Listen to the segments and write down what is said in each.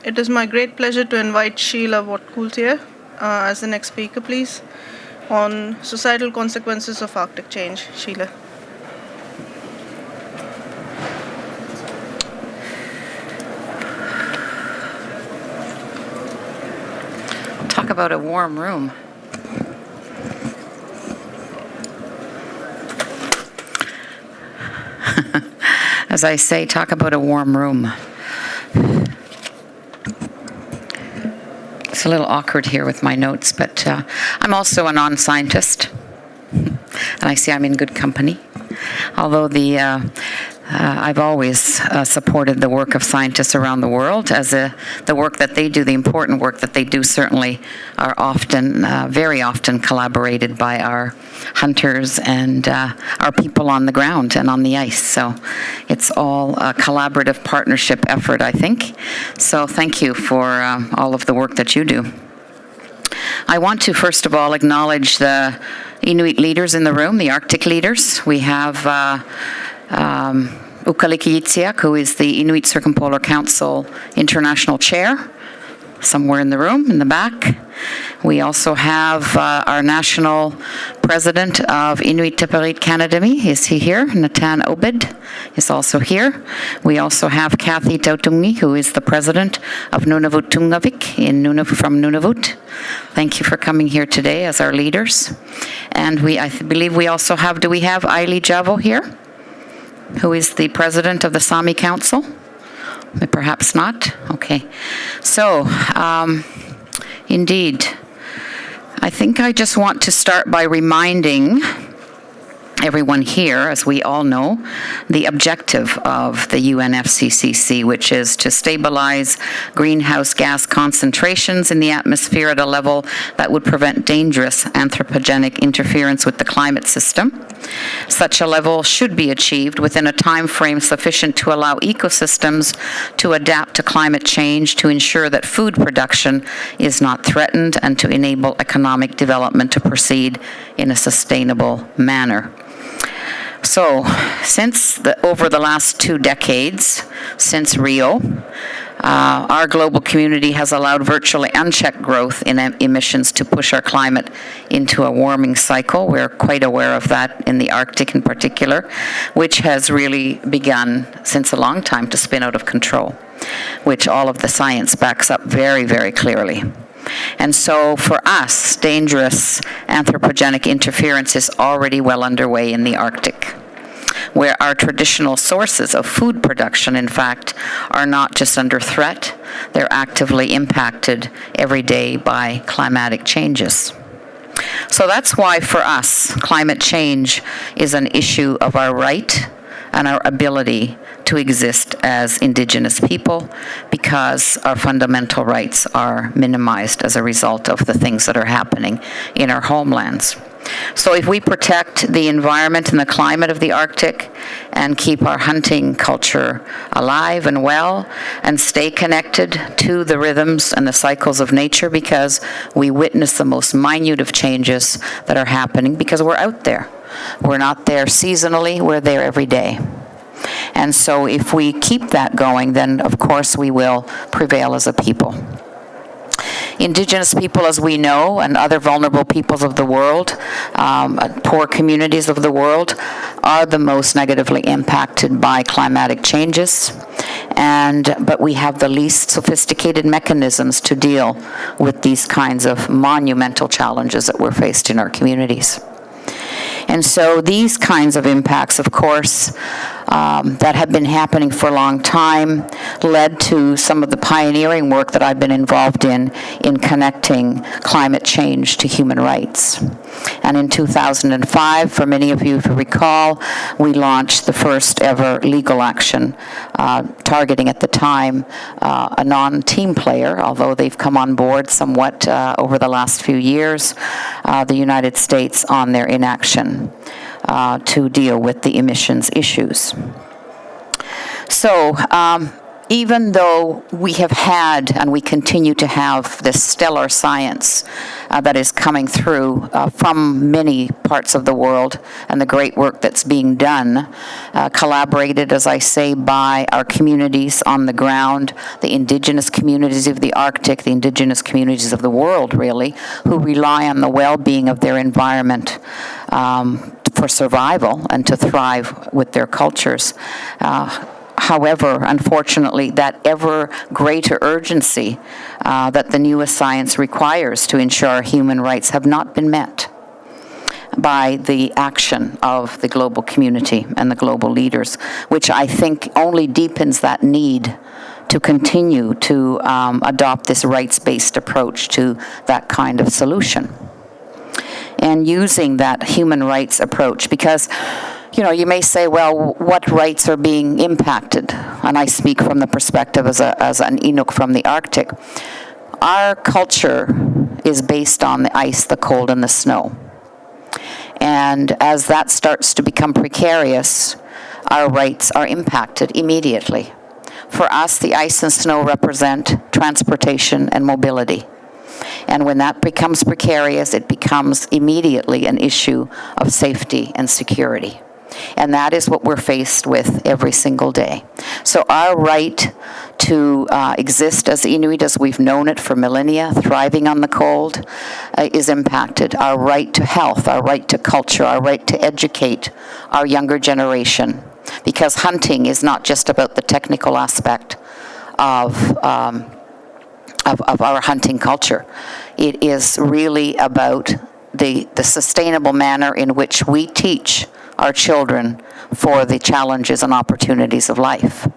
It is my great pleasure to invite Sheila Watt-Cloutier as the next speaker, please, on societal consequences of Arctic change. Sheila. Talk about a warm room. As I say, talk about a warm room. It's a little awkward here with my notes, but I'm also a non-scientist, and I see I'm in good company. Although I've always supported the work of scientists around the world, as the work that they do, the important work that they do, certainly are often, very often, collaborated by our hunters and our people on the ground and on the ice. So it's all a collaborative partnership effort, I think. So thank you for all of the work that you do. I want to, first of all, acknowledge the Inuit leaders in the room, the Arctic leaders. We have Watt-Cloutier, who is the Inuit Circumpolar Council International Chair, somewhere in the room, in the back. We also have our national president of Inuit Tipperary Canadami. Is he here? Natan Obed is also here. We also have Kathy Tautungi, who is the president of Nunavut Tungavik from Nunavut. Thank you for coming here today as our leaders. And I believe we also have, do we have Aili Javo here, who is the president of the Sami Council? Perhaps not. Okay. So, indeed, I think I just want to start by reminding everyone here, as we all know, the objective of the UNFCCC, which is to stabilize greenhouse gas concentrations in the atmosphere at a level that would prevent dangerous anthropogenic interference with the climate system. Such a level should be achieved within a time frame sufficient to allow ecosystems to adapt to climate change, to ensure that food production is not threatened, and to enable economic development to proceed in a sustainable manner. So, over the last 2 decades, since Rio, our global community has allowed virtually unchecked growth in emissions to push our climate into a warming cycle. We're quite aware of that in the Arctic in particular, which has really begun since a long time to spin out of control, which all of the science backs up very, very clearly. And so for us, dangerous anthropogenic interference is already well underway in the Arctic, where our traditional sources of food production, in fact, are not just under threat, they're actively impacted every day by climatic changes. So that's why for us, climate change is an issue of our right and our ability to exist as Indigenous people, because our fundamental rights are minimized as a result of the things that are happening in our homelands. So if we protect the environment and the climate of the Arctic and keep our hunting culture alive and well and stay connected to the rhythms and the cycles of nature, because we witness the most minute of changes that are happening because we're out there. We're not there seasonally, we're there every day. And so if we keep that going, then of course we will prevail as a people. Indigenous people, as we know, and other vulnerable peoples of the world, poor communities of the world, are the most negatively impacted by climatic changes. But we have the least sophisticated mechanisms to deal with these kinds of monumental challenges that we're faced in our communities. And so these kinds of impacts, of course, that have been happening for a long time, led to some of the pioneering work that I've been involved in connecting climate change to human rights. And in 2005, for many of you to recall, we launched the first ever legal action targeting at the time a non-team player, although they've come on board somewhat over the last few years, the United States, on their inaction to deal with the emissions issues. So even though we have had and we continue to have this stellar science that is coming through from many parts of the world, and the great work that's being done, collaborated, as I say, by our communities on the ground, the indigenous communities of the Arctic, the indigenous communities of the world, really, who rely on the well-being of their environment for survival and to thrive with their cultures. However, unfortunately, that ever greater urgency that the newest science requires to ensure human rights have not been met by the action of the global community and the global leaders, which I think only deepens that need to continue to adopt this rights-based approach to that kind of solution. And using that human rights approach, because you may say, well, what rights are being impacted? And I speak from the perspective as an Inuk from the Arctic. Our culture is based on the ice, the cold, and the snow. And as that starts to become precarious, our rights are impacted immediately. For us, the ice and snow represent transportation and mobility. And when that becomes precarious, it becomes immediately an issue of safety and security. And that is what we're faced with every single day. So our right to exist as Inuit as we've known it for millennia, thriving on the cold, is impacted. Our right to health, our right to culture, our right to educate our younger generation. Because hunting is not just about the technical aspect of our hunting culture. It is really about the sustainable manner in which we teach our children for the challenges and opportunities of life.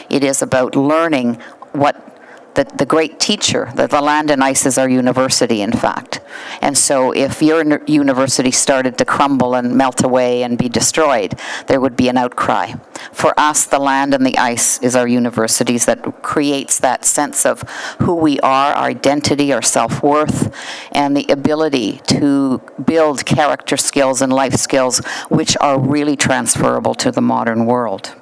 It is about learning what the great teacher, the land and ice is our university, in fact. And so if your university started to crumble and melt away and be destroyed, there would be an outcry. For us, the land and the ice is our universities that creates that sense of who we are, our identity, our self-worth, and the ability to build character skills and life skills which are really transferable to the modern world.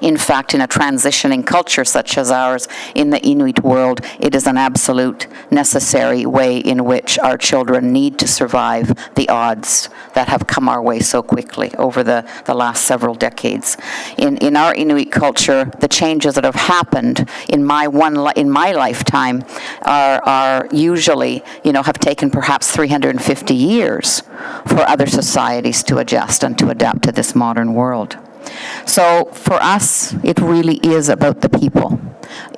In fact, in a transitioning culture such as ours in the Inuit world, it is an absolute necessary way in which our children need to survive the odds that have come our way so quickly over the last several decades. In our Inuit culture, the changes that have happened in my lifetime are usually, have taken perhaps 350 years for other societies to adjust and to adapt to this modern world. So for us, it really is about the people.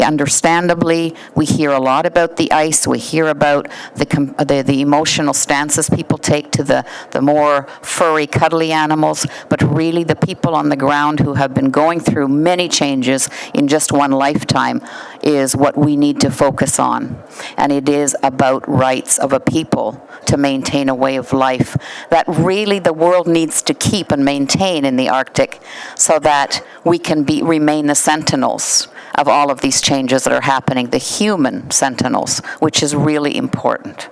Understandably, we hear a lot about the ice. We hear about the emotional stances people take to the more furry, cuddly animals, but really the people on the ground who have been going through many changes in just one lifetime is what we need to focus on. And it is about rights of a people to maintain a way of life that really the world needs to keep and maintain in the Arctic so that we can remain the sentinels of all of these changes that are happening, the human sentinels, which is really important.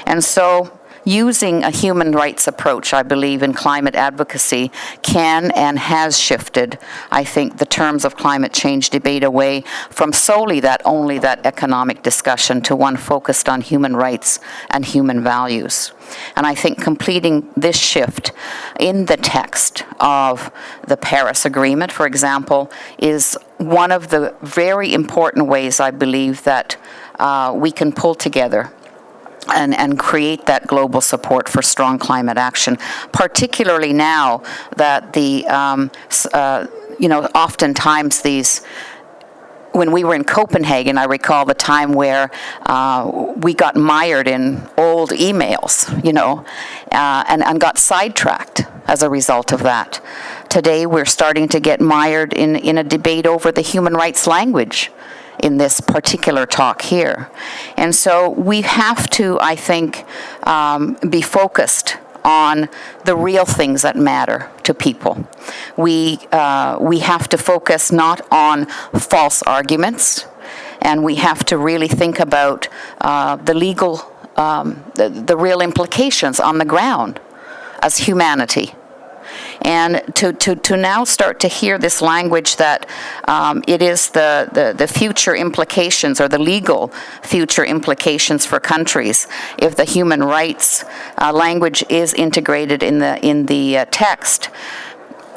And so using a human rights approach, I believe, in climate advocacy can and has shifted, I think, the terms of climate change debate away from solely that economic discussion to one focused on human rights and human values. And I think completing this shift in the text of the Paris Agreement, for example, is one of the very important ways, I believe, that we can pull together and create that global support for strong climate action, particularly now that oftentimes these, when we were in Copenhagen, I recall the time where we got mired in old emails, and got sidetracked as a result of that. Today, we're starting to get mired in a debate over the human rights language in this particular talk here. And so we have to, I think, be focused on the real things that matter to people. We have to focus not on false arguments, and we have to really think about the legal, the real implications on the ground as humanity. And to now start to hear this language that it is the future implications or the legal future implications for countries if the human rights language is integrated in the text,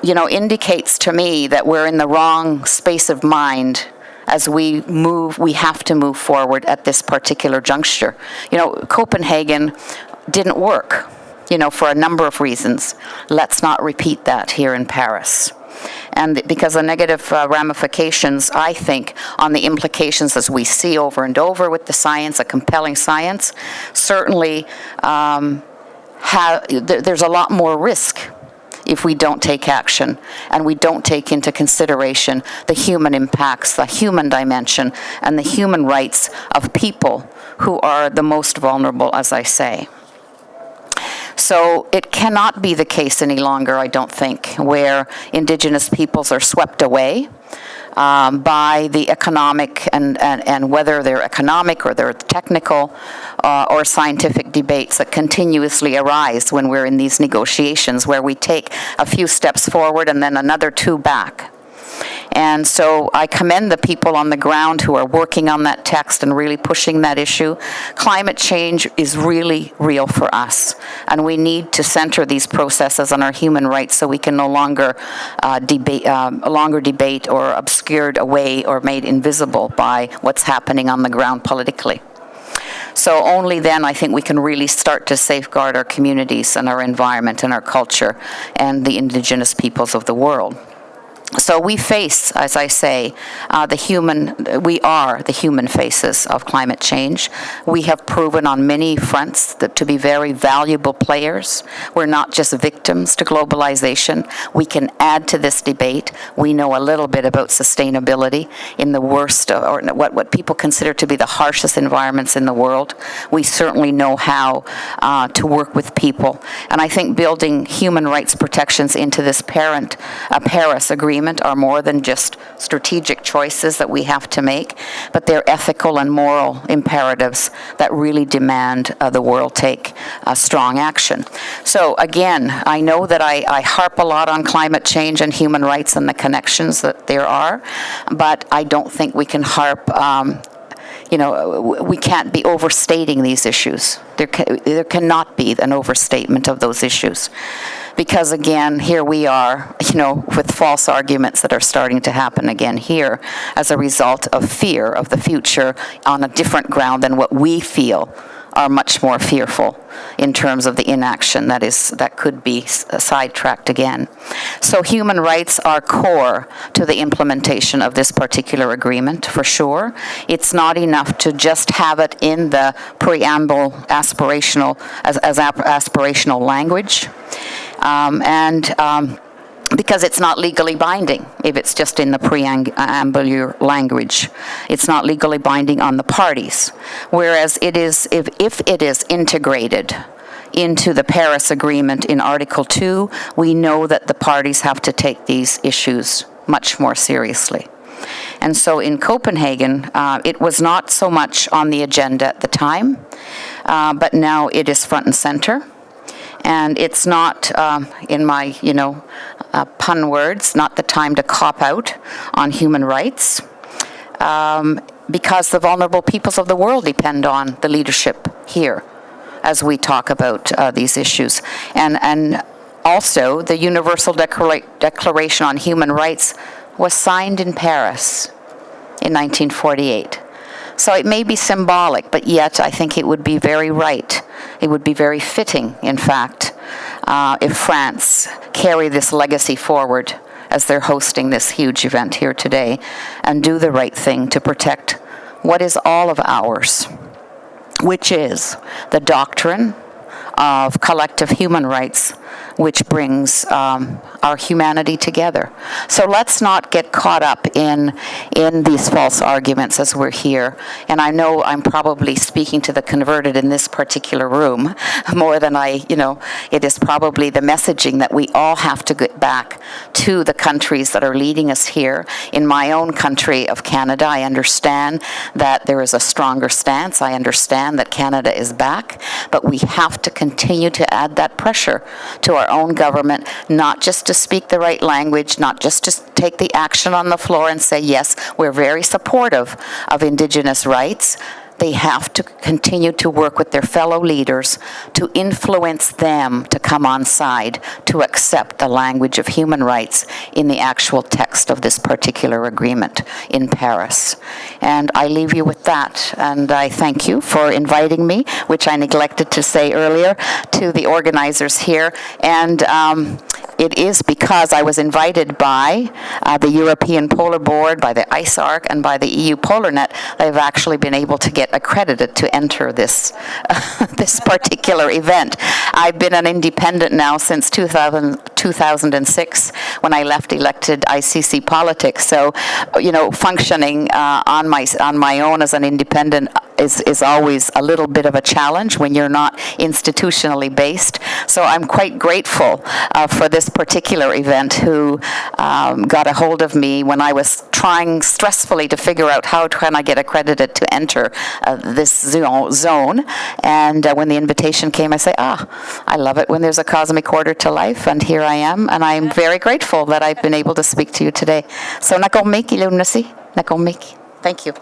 indicates to me that we're in the wrong space of mind as we have to move forward at this particular juncture. Copenhagen didn't work, for a number of reasons. Let's not repeat that here in Paris. And because of negative ramifications, I think, on the implications as we see over and over with the science, a compelling science, certainly there's a lot more risk if we don't take action and we don't take into consideration the human impacts, the human dimension, and the human rights of people who are the most vulnerable, as I say. So it cannot be the case any longer, I don't think, where Indigenous peoples are swept away by the economic and whether they're economic or they're technical or scientific debates that continuously arise when we're in these negotiations where we take a few steps forward and then another two back. And so I commend the people on the ground who are working on that text and really pushing that issue. Climate change is really real for us, and we need to center these processes on our human rights so we can no longer debate or obscured away or made invisible by what's happening on the ground politically. So only then I think we can really start to safeguard our communities and our environment and our culture and the Indigenous peoples of the world. So we face, as I say, we are the human faces of climate change. We have proven on many fronts to be very valuable players. We're not just victims to globalization. We can add to this debate. We know a little bit about sustainability in the worst, or what people consider to be the harshest environments in the world. We certainly know how to work with people. And I think building human rights protections into this Paris Agreement are more than just strategic choices that we have to make, but they're ethical and moral imperatives that really demand the world take strong action. So again, I know that I harp a lot on climate change and human rights and the connections that there are, but I don't think we can harp we can't be overstating these issues. There cannot be an overstatement of those issues. Because again, here we are, with false arguments that are starting to happen again here as a result of fear of the future on a different ground than what we feel are much more fearful in terms of the inaction that could be sidetracked again. So human rights are core to the implementation of this particular agreement, for sure. It's not enough to just have it in the preamble aspirational language. Because it's not legally binding if it's just in the preambular language. It's not legally binding on the parties. Whereas it is, if it is integrated into the Paris Agreement in Article 2, we know that the parties have to take these issues much more seriously. And so in Copenhagen, it was not so much on the agenda at the time, but now it is front and center. And it's not, in my, pun words, not the time to cop out on human rights, because the vulnerable peoples of the world depend on the leadership here as we talk about these issues. And also, the Universal Declaration on Human Rights was signed in Paris in 1948. So it may be symbolic, but yet I think it would be very right. It would be very fitting, in fact, if France carry this legacy forward as they're hosting this huge event here today and do the right thing to protect what is all of ours, which is the doctrine of collective human rights, which brings our humanity together. So let's not get caught up in these false arguments as we're here. And I know I'm probably speaking to the converted in this particular room more than it is probably the messaging that we all have to get back to the countries that are leading us here. In my own country of Canada, I understand that there is a stronger stance. I understand that Canada is back, but we have to continue to add that pressure to our own government, not just to speak the right language, not just to take the action on the floor and say, yes, we're very supportive of Indigenous rights. They have to continue to work with their fellow leaders to influence them to come on side, to accept the language of human rights in the actual text of this particular agreement in Paris. And I leave you with that, and I thank you for inviting me, which I neglected to say earlier, to the organizers here. And it is because I was invited by the European Polar Board, by the ICEARC, and by the EU PolarNet that I've actually been able to get accredited to enter this this particular event. I've been an independent now since 2006 when I left elected ICC politics. So, you know, functioning on my own as an independent is always a little bit of a challenge when you're not institutionally based. So I'm quite grateful for this particular event who got a hold of me when I was trying stressfully to figure out how can I get accredited to enter this zone. And when the invitation came, I say, I love it when there's a cosmic order to life, and here I am, and I'm very grateful that I've been able to speak to you today. So nakomiki lunasi, nakomiki. Thank you.